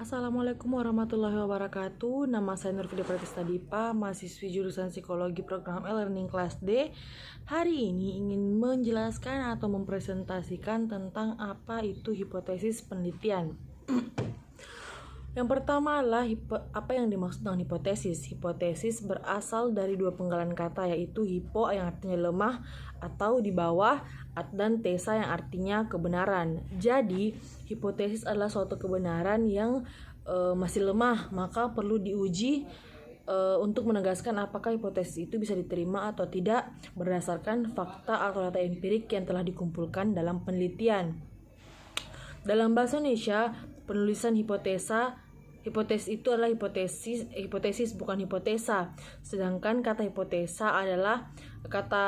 Assalamualaikum warahmatullahi wabarakatuh. Nama saya Nurfida Pratista Dipa, mahasiswi jurusan Psikologi program e-learning kelas D. Hari ini ingin menjelaskan atau mempresentasikan tentang apa itu hipotesis penelitian. Yang pertama adalah apa yang dimaksud dengan hipotesis. Hipotesis berasal dari dua penggalan kata, yaitu hipo yang artinya lemah atau di bawah, dan tesa yang artinya kebenaran. Jadi hipotesis adalah suatu kebenaran yang masih lemah, maka perlu diuji untuk menegaskan apakah hipotesis itu bisa diterima atau tidak berdasarkan fakta atau data empirik yang telah dikumpulkan dalam penelitian. Dalam bahasa Indonesia, penulisan hipotesis itu adalah hipotesis bukan hipotesa. Sedangkan kata hipotesa adalah kata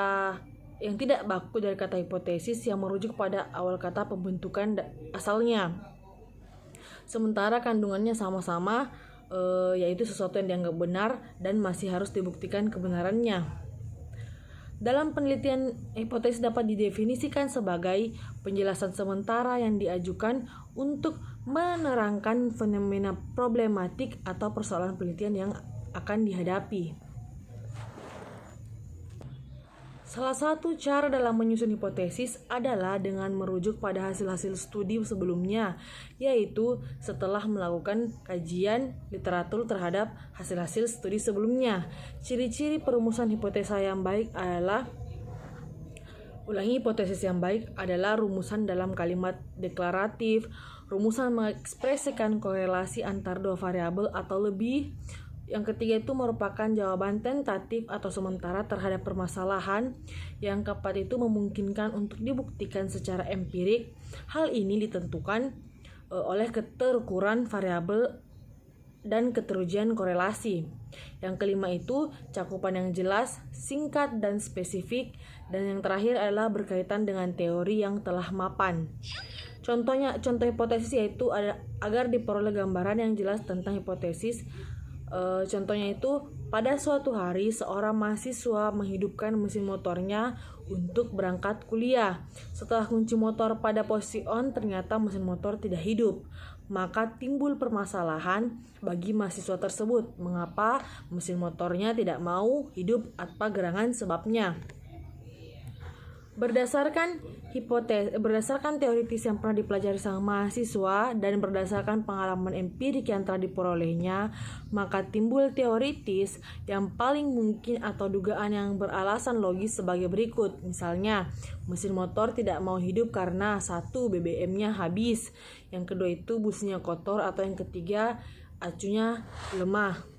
yang tidak baku dari kata hipotesis yang merujuk pada awal kata pembentukan asalnya. Sementara kandungannya sama-sama, yaitu sesuatu yang dianggap benar dan masih harus dibuktikan kebenarannya. Dalam penelitian, hipotesis dapat didefinisikan sebagai penjelasan sementara yang diajukan untuk menerangkan fenomena problematik atau persoalan penelitian yang akan dihadapi. Salah satu cara dalam menyusun hipotesis adalah dengan merujuk pada hasil-hasil studi sebelumnya, yaitu setelah melakukan kajian literatur terhadap hasil-hasil studi sebelumnya. Ciri-ciri perumusan hipotesa yang baik adalah hipotesis yang baik adalah rumusan dalam kalimat deklaratif, rumusan mengekspresikan korelasi antar dua variabel atau lebih. Yang ketiga itu merupakan jawaban tentatif atau sementara terhadap permasalahan. Yang keempat itu memungkinkan untuk dibuktikan secara empirik. Hal ini ditentukan oleh keterukuran variabel dan keterujian korelasi. Yang kelima itu cakupan yang jelas, singkat dan spesifik. Dan yang terakhir adalah berkaitan dengan teori yang telah mapan. Contoh hipotesis yaitu agar diperoleh gambaran yang jelas tentang hipotesis. Contohnya itu, pada suatu hari seorang mahasiswa menghidupkan mesin motornya untuk berangkat kuliah. Setelah kunci motor pada posisi on, ternyata mesin motor tidak hidup. Maka timbul permasalahan bagi mahasiswa tersebut. Mengapa mesin motornya tidak mau hidup? Apa gerangan sebabnya? Berdasarkan teoritis yang pernah dipelajari sang mahasiswa dan berdasarkan pengalaman empirik yang telah diperolehnya, maka timbul teoritis yang paling mungkin atau dugaan yang beralasan logis sebagai berikut. Misalnya, mesin motor tidak mau hidup karena 1. BBM-nya habis, yang kedua itu businya kotor, atau yang ketiga acunya lemah.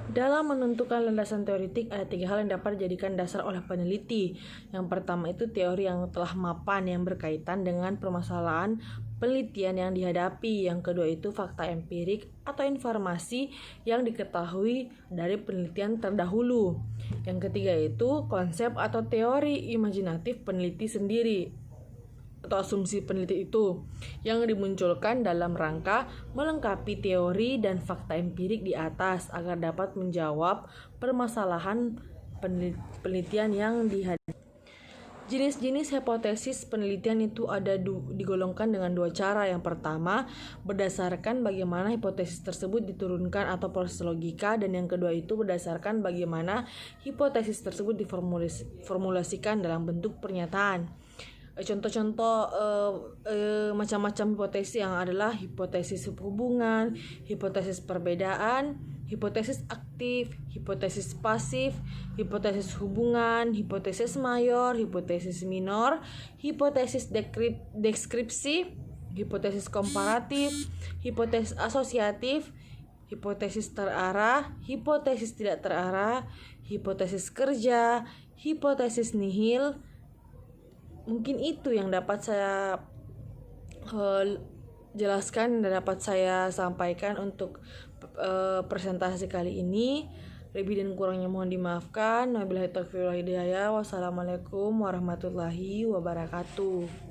Dalam menentukan landasan teoritik, ada 3 hal yang dapat dijadikan dasar oleh peneliti. Yang pertama itu teori yang telah mapan yang berkaitan dengan permasalahan penelitian yang dihadapi. Yang kedua itu fakta empirik atau informasi yang diketahui dari penelitian terdahulu. Yang ketiga itu konsep atau teori imajinatif peneliti sendiri atau asumsi peneliti itu yang dimunculkan dalam rangka melengkapi teori dan fakta empirik di atas agar dapat menjawab permasalahan penelitian yang dihadapi. Jenis-jenis hipotesis penelitian itu digolongkan dengan 2 cara. Yang pertama, berdasarkan bagaimana hipotesis tersebut diturunkan atau proses logika, dan yang kedua itu berdasarkan bagaimana hipotesis tersebut diformulasikan dalam bentuk pernyataan. Contoh-contoh macam-macam hipotesis yang adalah hipotesis hubungan, hipotesis perbedaan, hipotesis aktif, hipotesis pasif, hipotesis hubungan, hipotesis mayor, hipotesis minor, hipotesis deskripsi, hipotesis komparatif, hipotesis asosiatif, hipotesis terarah, hipotesis tidak terarah, hipotesis kerja, hipotesis nihil. Mungkin itu yang dapat saya jelaskan dan dapat saya sampaikan untuk presentasi kali ini. Lebih dan kurangnya mohon dimaafkan. Wabillahi taufiq wal hidayah. Wassalamualaikum warahmatullahi wabarakatuh.